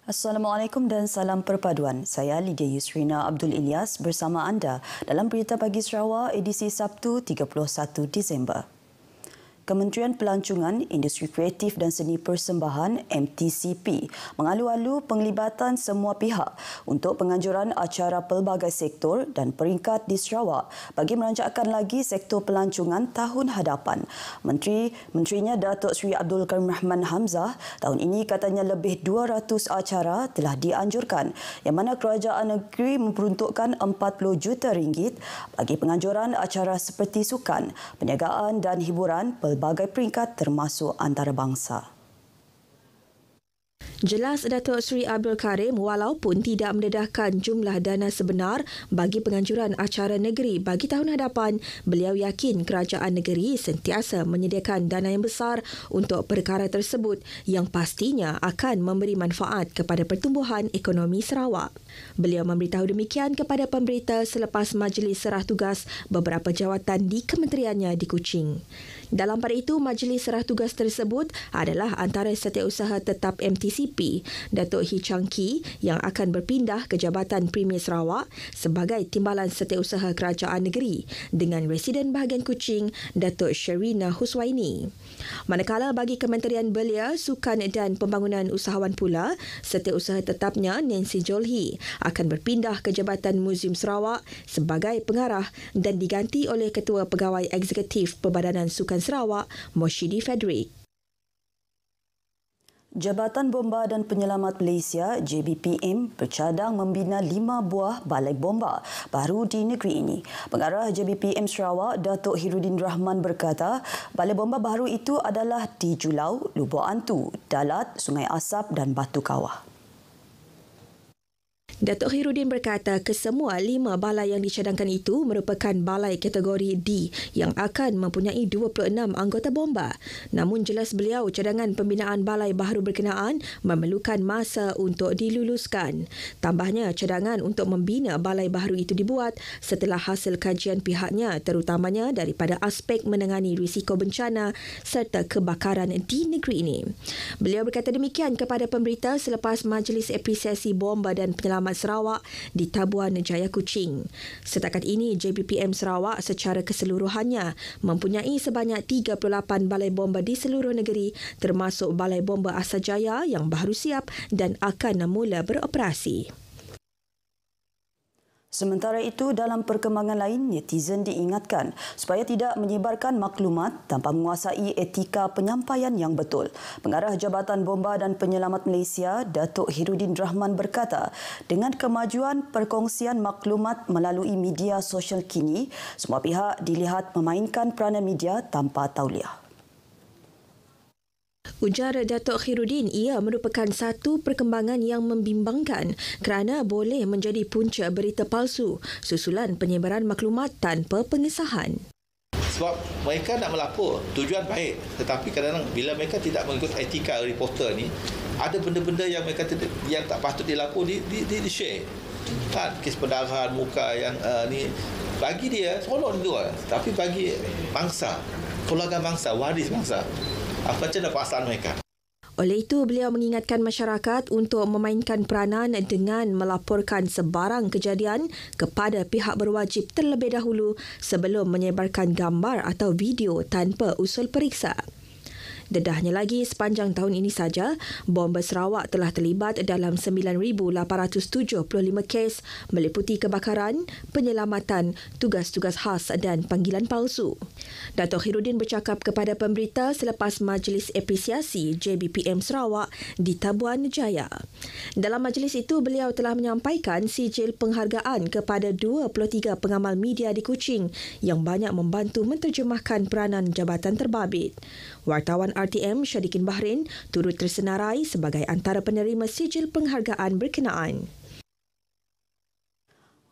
Assalamualaikum dan salam perpaduan. Saya Lydia Yusrina Abdul Ilyas bersama anda dalam Berita Pagi Sarawak edisi Sabtu 31 Disember. Kementerian Pelancongan, Industri Kreatif dan Seni Persembahan MTCP mengalu-alu penglibatan semua pihak untuk penganjuran acara pelbagai sektor dan peringkat di Sarawak bagi merancakkan lagi sektor pelancongan tahun hadapan. Menterinya Datuk Seri Abdul Karim Rahman Hamzah tahun ini katanya lebih 200 acara telah dianjurkan yang mana kerajaan negeri memperuntukkan 40 juta ringgit bagi penganjuran acara seperti sukan, perniagaan dan hiburan pelbagai peringkat termasuk antarabangsa. Jelas Datuk Seri Abdul Karim walaupun tidak mendedahkan jumlah dana sebenar bagi penganjuran acara negeri bagi tahun hadapan, beliau yakin kerajaan negeri sentiasa menyediakan dana yang besar untuk perkara tersebut yang pastinya akan memberi manfaat kepada pertumbuhan ekonomi Sarawak. Beliau memberitahu demikian kepada pemberita selepas majlis serah tugas beberapa jawatan di kementeriannya di Kuching. Dalam pada itu, majlis serah tugas tersebut adalah antara Setiausaha Tetap MTCP, Datuk Hee Chang Kee yang akan berpindah ke Jabatan Premier Sarawak sebagai Timbalan Setiausaha Kerajaan Negeri dengan Residen Bahagian Kuching, Datuk Sherina Huswaini. Manakala bagi Kementerian Belia, Sukan dan Pembangunan Usahawan pula, Setiausaha Tetapnya Nancy Jolhi akan berpindah ke Jabatan Muzium Sarawak sebagai pengarah dan diganti oleh Ketua Pegawai Eksekutif Perbadanan Sukan Sarawak, Moshidi Frederick. Jabatan Bomba dan Penyelamat Malaysia JBPM bercadang membina 5 buah balai bomba baru di negeri ini. Pengarah JBPM Sarawak, Datuk Hirudin Rahman berkata, balai bomba baru itu adalah di Julau, Lubuk Antu, Dalat, Sungai Asap dan Batu Kawah. Datuk Hirudin berkata kesemua 5 balai yang dicadangkan itu merupakan balai kategori D yang akan mempunyai 26 anggota bomba. Namun jelas beliau cadangan pembinaan balai baru berkenaan memerlukan masa untuk diluluskan. Tambahnya cadangan untuk membina balai baru itu dibuat setelah hasil kajian pihaknya terutamanya daripada aspek menangani risiko bencana serta kebakaran di negeri ini. Beliau berkata demikian kepada pemberita selepas Majlis Apresiasi Bomba dan Penyelamat Sarawak di Tabuan Jaya Kuching. Setakat ini, JBPM Sarawak secara keseluruhannya mempunyai sebanyak 38 balai bomba di seluruh negeri termasuk balai bomba Asajaya yang baru siap dan akan mula beroperasi. Sementara itu, dalam perkembangan lain, netizen diingatkan supaya tidak menyebarkan maklumat tanpa menguasai etika penyampaian yang betul. Pengarah Jabatan Bomba dan Penyelamat Malaysia, Datuk Hirudin Rahman berkata, dengan kemajuan perkongsian maklumat melalui media sosial kini, semua pihak dilihat memainkan peranan media tanpa tauliah. Ujar Datuk Hirudin, ia merupakan satu perkembangan yang membimbangkan kerana boleh menjadi punca berita palsu susulan penyebaran maklumat tanpa pengesahan. Sebab mereka nak melapor, tujuan baik, tetapi kadang-kadang bila mereka tidak mengikut etika reporter ni, ada benda-benda yang mereka yang tak patut dilapor di share. Kan kes pendarahan muka yang ni bagi dia seronok dia, tapi bagi bangsa, keluarga bangsa, waris bangsa, apa macam perasaan mereka. Oleh itu, beliau mengingatkan masyarakat untuk memainkan peranan dengan melaporkan sebarang kejadian kepada pihak berwajib terlebih dahulu sebelum menyebarkan gambar atau video tanpa usul periksa. Dedahnya lagi, sepanjang tahun ini saja, Bomba Sarawak telah terlibat dalam 9,875 kes meliputi kebakaran, penyelamatan, tugas-tugas khas dan panggilan palsu. Datuk Hirudin bercakap kepada pemberita selepas Majlis Apresiasi JBPM Sarawak di Tabuan Jaya. Dalam majlis itu, beliau telah menyampaikan sijil penghargaan kepada 23 pengamal media di Kuching yang banyak membantu menterjemahkan peranan jabatan terbabit. Wartawan RTM Syadikin Bahrain turut tersenarai sebagai antara penerima sijil penghargaan berkenaan.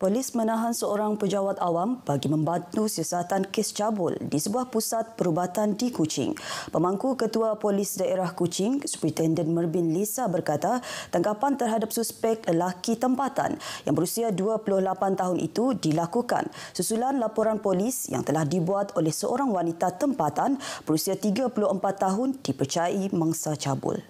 Polis menahan seorang pejabat awam bagi membantu siasatan kes cabul di sebuah pusat perubatan di Kuching. Pemangku Ketua Polis Daerah Kuching, Superintendent Merbin Lisa berkata, tangkapan terhadap suspek lelaki tempatan yang berusia 28 tahun itu dilakukan susulan laporan polis yang telah dibuat oleh seorang wanita tempatan berusia 34 tahun dipercayai mangsa cabul.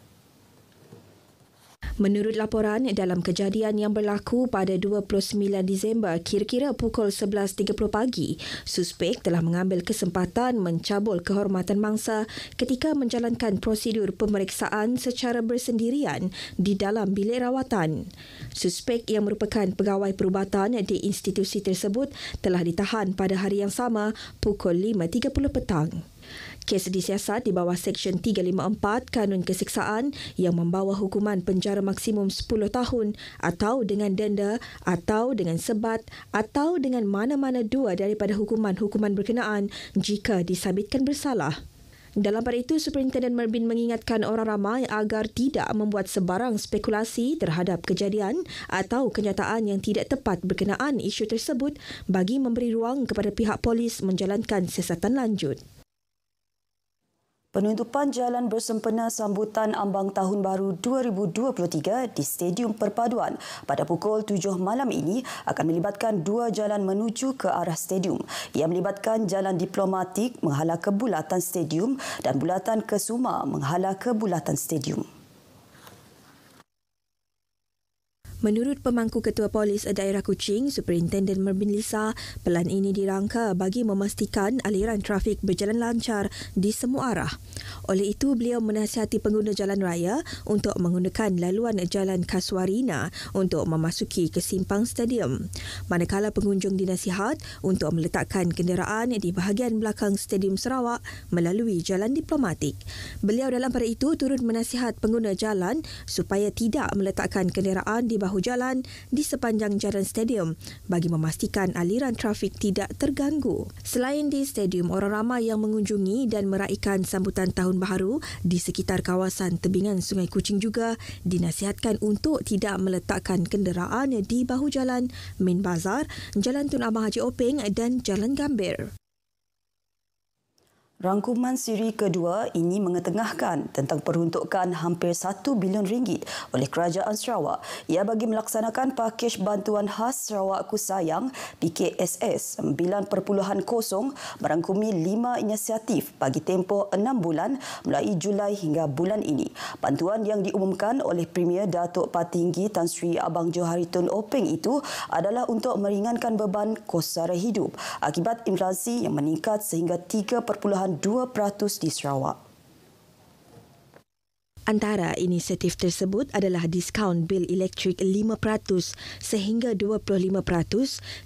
Menurut laporan, dalam kejadian yang berlaku pada 29 Disember kira-kira pukul 11.30 pagi, suspek telah mengambil kesempatan mencabul kehormatan mangsa ketika menjalankan prosedur pemeriksaan secara bersendirian di dalam bilik rawatan. Suspek yang merupakan pegawai perubatan di institusi tersebut telah ditahan pada hari yang sama pukul 5.30 petang. Kes disiasat di bawah Seksyen 354 Kanun Keseksaan yang membawa hukuman penjara maksimum 10 tahun atau dengan denda atau dengan sebat atau dengan mana-mana dua daripada hukuman-hukuman berkenaan jika disabitkan bersalah. Dalam pada itu, Superintendent Merbin mengingatkan orang ramai agar tidak membuat sebarang spekulasi terhadap kejadian atau kenyataan yang tidak tepat berkenaan isu tersebut bagi memberi ruang kepada pihak polis menjalankan siasatan lanjut. Penutupan jalan bersempena sambutan ambang Tahun Baru 2023 di Stadium Perpaduan pada pukul 7 malam ini akan melibatkan dua jalan menuju ke arah stadium. Ia melibatkan jalan diplomatik menghala ke bulatan stadium dan bulatan Kesuma menghala ke bulatan stadium. Menurut pemangku Ketua Polis Daerah Kuching, Superintendent Merbin Lisa, pelan ini dirangka bagi memastikan aliran trafik berjalan lancar di semua arah. Oleh itu, beliau menasihati pengguna jalan raya untuk menggunakan laluan jalan Kaswarina untuk memasuki ke simpang stadium. Manakala pengunjung dinasihat untuk meletakkan kenderaan di bahagian belakang Stadium Sarawak melalui jalan diplomatik. Beliau dalam pada itu turut menasihat pengguna jalan supaya tidak meletakkan kenderaan di bahagian jalan di sepanjang jalan stadium bagi memastikan aliran trafik tidak terganggu. Selain di stadium, orang ramai yang mengunjungi dan meraihkan sambutan Tahun Baharu di sekitar kawasan tebingan Sungai Kuching juga dinasihatkan untuk tidak meletakkan kenderaan di bahu jalan Main Bazar, Jalan Tun Abang Haji Openg dan Jalan Gambir. Rangkuman siri kedua ini mengetengahkan tentang peruntukan hampir 1 bilion ringgit oleh Kerajaan Sarawak. Ia bagi melaksanakan pakej bantuan khas Sarawak Ku Sayang PKSS 9.0 merangkumi 5 inisiatif bagi tempoh 6 bulan mulai Julai hingga bulan ini. Bantuan yang diumumkan oleh Premier Datuk Patinggi Tan Sri Abang Johari Tun Openg itu adalah untuk meringankan beban kos sara hidup akibat inflasi yang meningkat sehingga 3.2% di Sarawak. Antara inisiatif tersebut adalah diskaun bil elektrik 5% sehingga 25%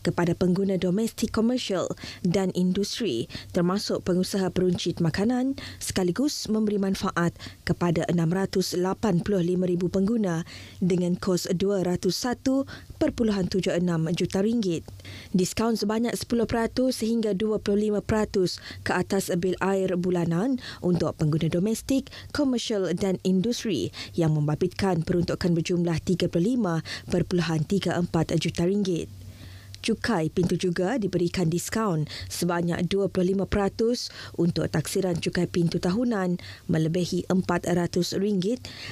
kepada pengguna domestik komersial dan industri termasuk pengusaha peruncit makanan sekaligus memberi manfaat kepada 685,000 pengguna dengan kos RM201.76 juta. Diskaun sebanyak 10% sehingga 25% ke atas bil air bulanan untuk pengguna domestik, komersial dan industri yang membabitkan peruntukan berjumlah RM35.34 juta. Cukai pintu juga diberikan diskaun sebanyak 25% untuk taksiran cukai pintu tahunan melebihi RM400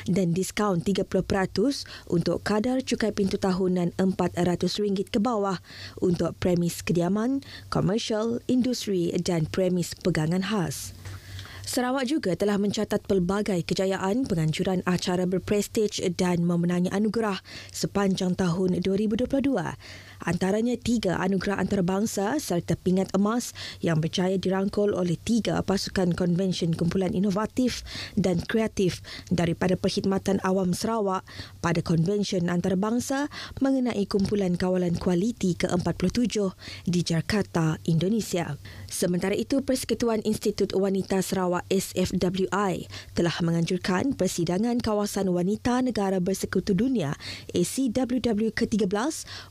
dan diskaun 30% untuk kadar cukai pintu tahunan RM400 ke bawah untuk premis kediaman, komersial, industri dan premis pegangan khas. Sarawak juga telah mencatat pelbagai kejayaan penganjuran acara berprestij dan memenangi anugerah sepanjang tahun 2022. Antaranya 3 anugerah antarabangsa serta pingat emas yang berjaya dirangkul oleh 3 pasukan konvensyen kumpulan inovatif dan kreatif daripada Perkhidmatan Awam Sarawak pada konvensyen antarabangsa mengenai kumpulan kawalan kualiti ke-47 di Jakarta, Indonesia. Sementara itu, Persekutuan Institut Wanita Sarawak SFWI telah menganjurkan Persidangan Kawasan Wanita Negara Bersekutu Dunia ACWW ke-13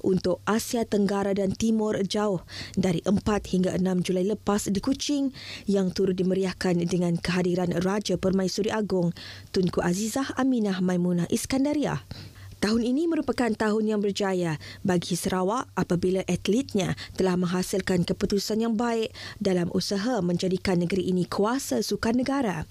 untuk Asia Tenggara dan Timur Jauh dari 4 hingga 6 Julai lepas di Kuching yang turut dimeriahkan dengan kehadiran Raja Permaisuri Agong Tunku Azizah Aminah Maimunah Iskandariah. Tahun ini merupakan tahun yang berjaya bagi Sarawak apabila atletnya telah menghasilkan keputusan yang baik dalam usaha menjadikan negeri ini kuasa sukan negara.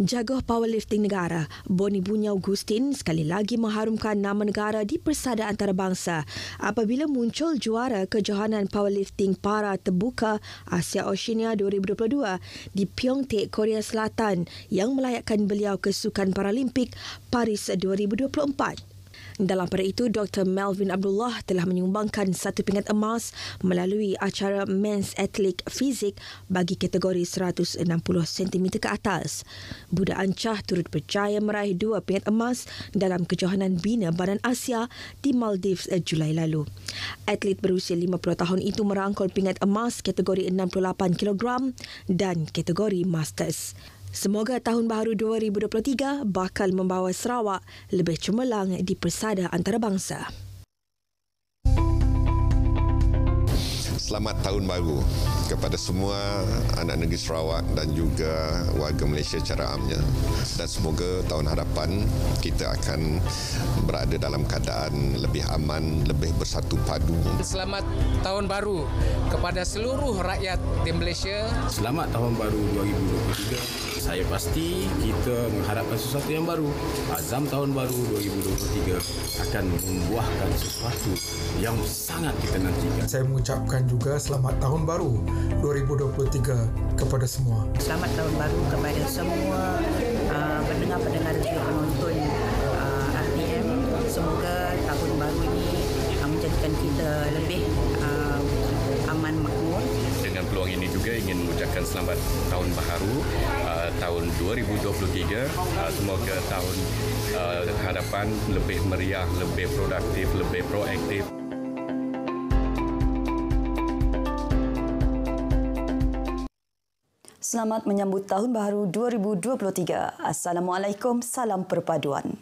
Jagoh powerlifting negara, Boni Bunyau Gustin sekali lagi mengharumkan nama negara di persada antarabangsa apabila muncul juara kejohanan powerlifting para terbuka Asia Oceania 2022 di Pyeongtaek, Korea Selatan yang melayakkan beliau ke Sukan Paralimpik Paris 2024. Dalam pada itu, Dr. Melvin Abdullah telah menyumbangkan 1 pingat emas melalui acara Men's Athlete Fizik bagi kategori 160 cm ke atas. Budak Ancah turut berjaya meraih 2 pingat emas dalam kejohanan bina Badan Asia di Maldives Julai lalu. Atlet berusia 50 tahun itu merangkul pingat emas kategori 68 kg dan kategori Masters. Semoga tahun baru 2023 bakal membawa Sarawak lebih cemerlang di persada antarabangsa. Selamat Tahun Baru kepada semua anak negeri Sarawak dan juga warga Malaysia secara amnya. Dan semoga tahun hadapan kita akan berada dalam keadaan lebih aman, lebih bersatu padu. Selamat Tahun Baru kepada seluruh rakyat di Malaysia. Selamat Tahun Baru 2023. Saya pasti kita mengharapkan sesuatu yang baru. Azam Tahun Baru 2023 akan membuahkan sesuatu yang sangat kita nantikan. Saya mengucapkan juga selamat tahun baru 2023 kepada semua. Selamat tahun baru kepada semua pendengar-pendengar dan penonton RTM. Semoga tahun baru ini menjadikan kita lebih aman makmur. Dengan peluang ini juga ingin mengucapkan selamat tahun baharu tahun 2023. Semoga tahun hadapan lebih meriah, lebih produktif, lebih proaktif. Selamat menyambut Tahun Baharu 2023. Assalamualaikum, salam perpaduan.